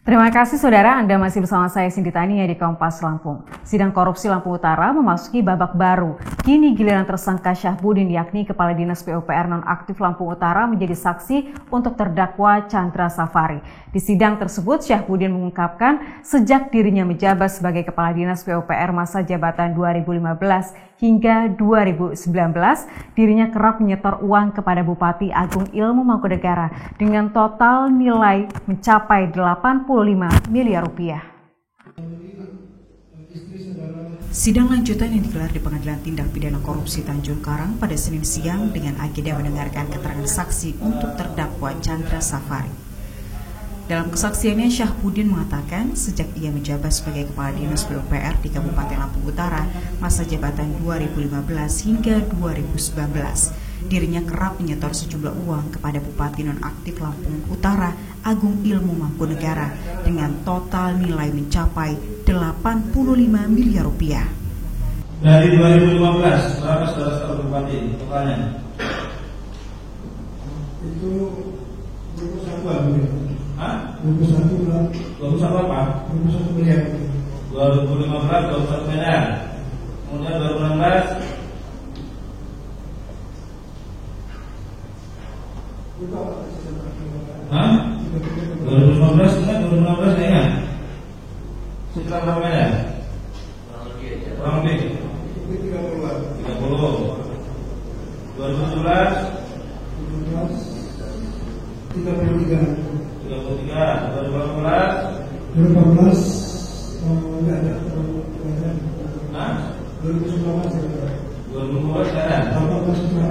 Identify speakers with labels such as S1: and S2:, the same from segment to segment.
S1: Terima kasih saudara, Anda masih bersama saya Cindy Tania di Kompas Lampung. Sidang korupsi Lampung Utara memasuki babak baru. Kini giliran tersangka Syahbudin yakni Kepala Dinas PUPR Nonaktif Lampung Utara menjadi saksi untuk terdakwa Chandra Safari. Di sidang tersebut Syahbudin mengungkapkan sejak dirinya menjabat sebagai Kepala Dinas PUPR masa jabatan 2015 hingga 2019, dirinya kerap menyetor uang kepada Bupati Agung Ilmu Mangkunegara dengan total nilai mencapai 85 miliar rupiah. Sidang lanjutan yang digelar di Pengadilan Tindak Pidana Korupsi Tanjung Karang pada Senin siang dengan agenda mendengarkan keterangan saksi untuk terdakwa Chandra Safari. Dalam kesaksiannya, Syahbudin mengatakan sejak ia menjabat sebagai Kepala Dinas PUPR di Kabupaten Lampung Utara masa jabatan 2015 hingga 2019, dirinya kerap menyetor sejumlah uang kepada Bupati Nonaktif Lampung Utara Agung Ilmu Mangkunegara dengan total nilai mencapai 85 miliar rupiah.
S2: Dari 2015, berapa saudara Bupati totalnya? Itu 21 Hah? 21 apa? 21 miliar. 2015 21 miliar. Kemudian 2016 Hah? 2015 kan 2016 ya ingat? Sekitar berapa miliar? Kurang lebih 30. 2017 33 2018 enggak ada. Hah? 2019 ada. 2019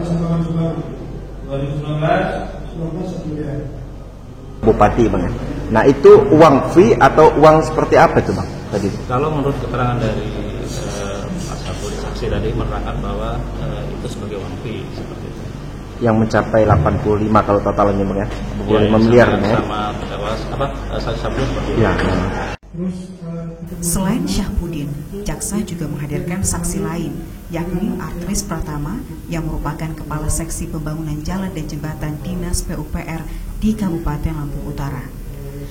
S3: Bupati Bang. Nah itu uang fee atau uang seperti apa itu Bang tadi?
S4: Kalau menurut keterangan dari Mas Syahbudin saksi tadi menerangkan bahwa itu sebagai uang fee seperti itu.
S3: Yang mencapai 85 kalau totalnya Bang ya. 85 miliar ya.
S4: Sama saksi Syahbudin seperti itu.
S3: Ya.
S1: Selain Syahbudin, jaksa juga menghadirkan saksi lain, yakni Artris Pratama yang merupakan Kepala Seksi Pembangunan Jalan dan Jembatan Dinas PUPR di Kabupaten Lampung Utara.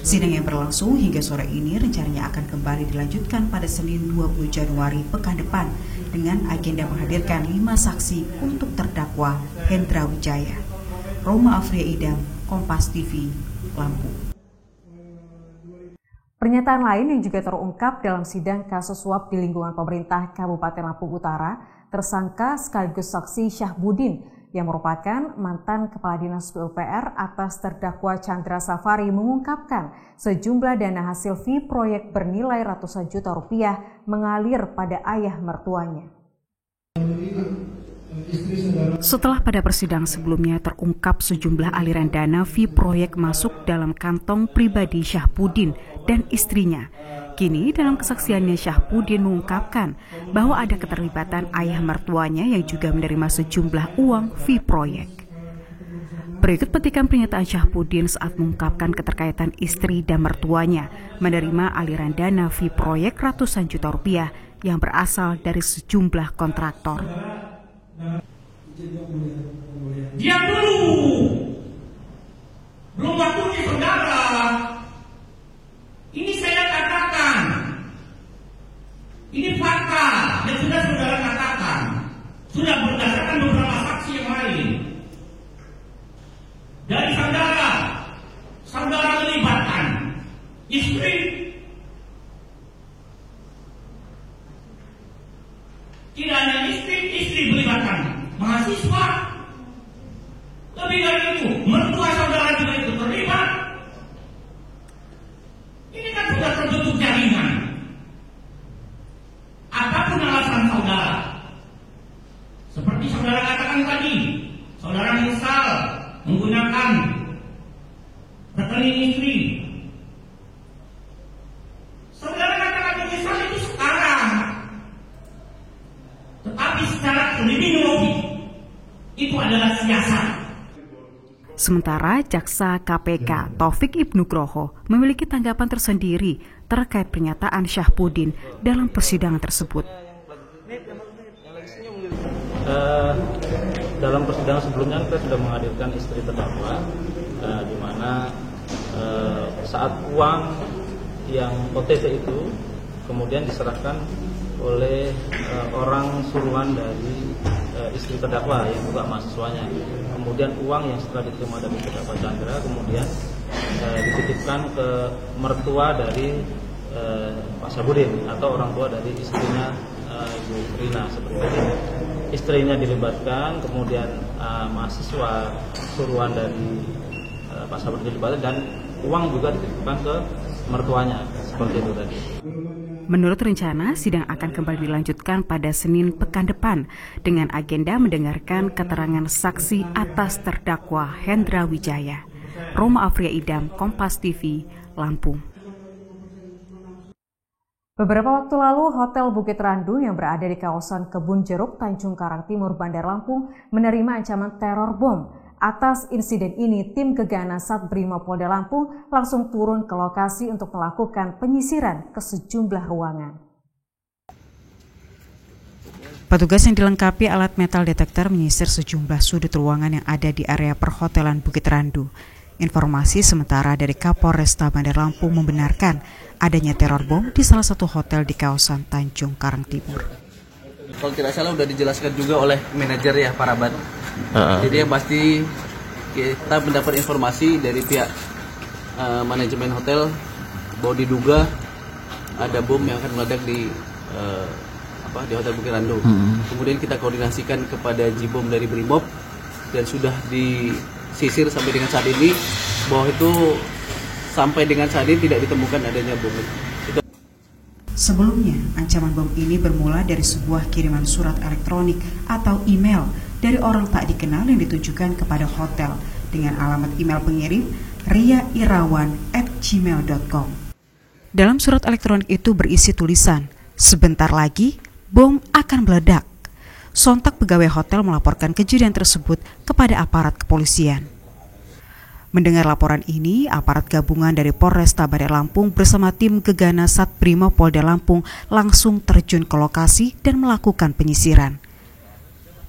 S1: Sidang yang berlangsung hingga sore ini rencananya akan kembali dilanjutkan pada Senin 20 Januari pekan depan dengan agenda menghadirkan 5 saksi untuk terdakwa Hendra Wijaya. Roma Afria Idam, Kompas TV, Lampung. Pernyataan lain yang juga terungkap dalam sidang kasus suap di lingkungan pemerintah Kabupaten Lampung Utara, tersangka sekaligus saksi Syahbudin yang merupakan mantan Kepala Dinas PUPR atas terdakwa Chandra Safari mengungkapkan sejumlah dana hasil fee proyek bernilai ratusan juta rupiah mengalir pada ayah mertuanya. Setelah pada persidangan sebelumnya terungkap sejumlah aliran dana fee proyek masuk dalam kantong pribadi Syahbudin dan istrinya. Kini dalam kesaksiannya Syahbudin mengungkapkan bahwa ada keterlibatan ayah mertuanya yang juga menerima sejumlah uang fee proyek. Berikut petikan pernyataan Syahbudin saat mengungkapkan keterkaitan istri dan mertuanya menerima aliran dana fee proyek ratusan juta rupiah yang berasal dari sejumlah kontraktor.
S5: Diam dulu, belum waktunya saudara. Ini saya katakan, ini fakta yang sudah saudara katakan, sudah berdasarkan beberapa saksi yang lain. Dari saudara melibatkan istri, tidak hanya istri melibatkan mahasiswa, lebih dari itu, mertua saudara juga itu terlibat. Ini kan sudah terbentuk jaringan. Apapun alasan saudara, seperti saudara katakan tadi, saudara menyesal menggunakan rekening istri. Saudara katakan menyesal itu sekarang, tetapi secara kriminologi itu adalah siasat.
S1: Sementara Jaksa KPK Taufik Ibnugroho memiliki tanggapan tersendiri terkait pernyataan Syahbudin dalam persidangan tersebut.
S4: Dalam persidangan sebelumnya kita sudah menghadirkan istri terdakwa, di mana saat uang yang OTT itu kemudian diserahkan oleh orang suruhan dari istri terdakwa yang juga mahasiswanya. Kemudian uang yang setelah diterima dari terdakwa Chandra kemudian dititipkan ke mertua dari Pak Syahbudin atau orang tua dari istrinya Ibu Rina seperti itu. Istrinya dilibatkan, kemudian mahasiswa suruhan dari Pak Syahbudin dilibatkan dan uang juga dititipkan ke mertuanya seperti itu tadi.
S1: Menurut rencana, sidang akan kembali dilanjutkan pada Senin pekan depan dengan agenda mendengarkan keterangan saksi atas terdakwa Hendra Wijaya. Roma Afria Idam, Kompas TV, Lampung. Beberapa waktu lalu, Hotel Bukit Randu yang berada di kawasan Kebun Jeruk, Tanjung Karang Timur, Bandar Lampung menerima ancaman teror bom. Atas insiden ini, tim Gegana Sat Brimopolda Lampung langsung turun ke lokasi untuk melakukan penyisiran ke sejumlah ruangan. Petugas yang dilengkapi alat metal detektor menyisir sejumlah sudut ruangan yang ada di area perhotelan Bukit Randu. Informasi sementara dari Kapolresta Bandar Lampung membenarkan adanya teror bom di salah satu hotel di kawasan Tanjung Karang Timur.
S6: Kalau tidak salah sudah dijelaskan juga oleh manajer ya Pak Rabat. Jadi yang pasti kita mendapat informasi dari pihak manajemen hotel bahwa diduga ada bom yang akan meledak di Hotel Bukit Randu. Kemudian kita koordinasikan kepada Jibom dari Brimob dan sudah disisir sampai dengan saat ini bahwa itu sampai dengan saat ini tidak ditemukan adanya bom.
S1: Sebelumnya, ancaman bom ini bermula dari sebuah kiriman surat elektronik atau email dari orang tak dikenal yang ditujukan kepada hotel dengan alamat email pengirim riairawan@gmail.com. Dalam surat elektronik itu berisi tulisan, "Sebentar lagi bom akan meledak." Sontak pegawai hotel melaporkan kejadian tersebut kepada aparat kepolisian. Mendengar laporan ini, aparat gabungan dari Polresta Bandar Lampung bersama tim Gegana Sat Brimopolda Lampung langsung terjun ke lokasi dan melakukan penyisiran.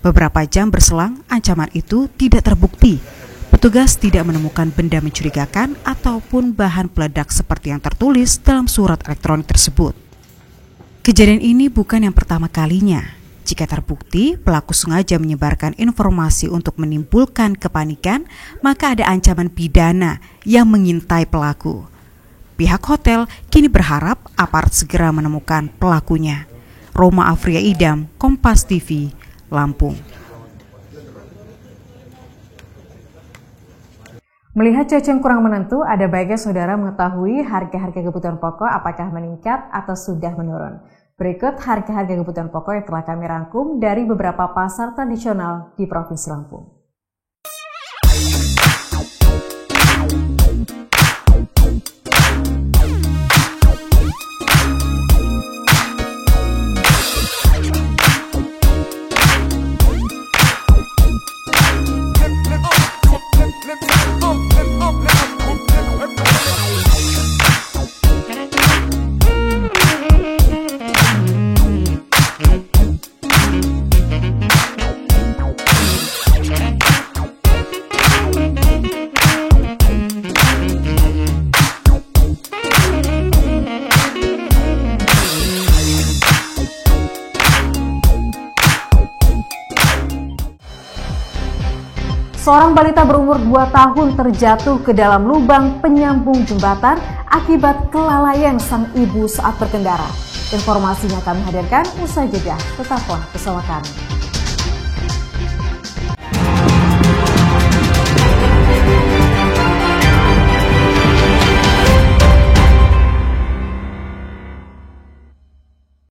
S1: Beberapa jam berselang, ancaman itu tidak terbukti. Petugas tidak menemukan benda mencurigakan ataupun bahan peledak seperti yang tertulis dalam surat elektronik tersebut. Kejadian ini bukan yang pertama kalinya. Jika terbukti, pelaku sengaja menyebarkan informasi untuk menimbulkan kepanikan, maka ada ancaman pidana yang mengintai pelaku. Pihak hotel kini berharap aparat segera menemukan pelakunya. Roma Afria Idam, Kompas TV, Lampung. Melihat cuaca yang kurang menentu, ada baiknya saudara mengetahui harga-harga kebutuhan pokok apakah meningkat atau sudah menurun. Berikut harga-harga kebutuhan pokok yang telah kami rangkum dari beberapa pasar tradisional di Provinsi Lampung. Seorang balita berumur 2 tahun terjatuh ke dalam lubang penyambung jembatan akibat kelalaian sang ibu saat berkendara. Informasinya kami hadirkan usai jeda. Tetaplah bersama kami.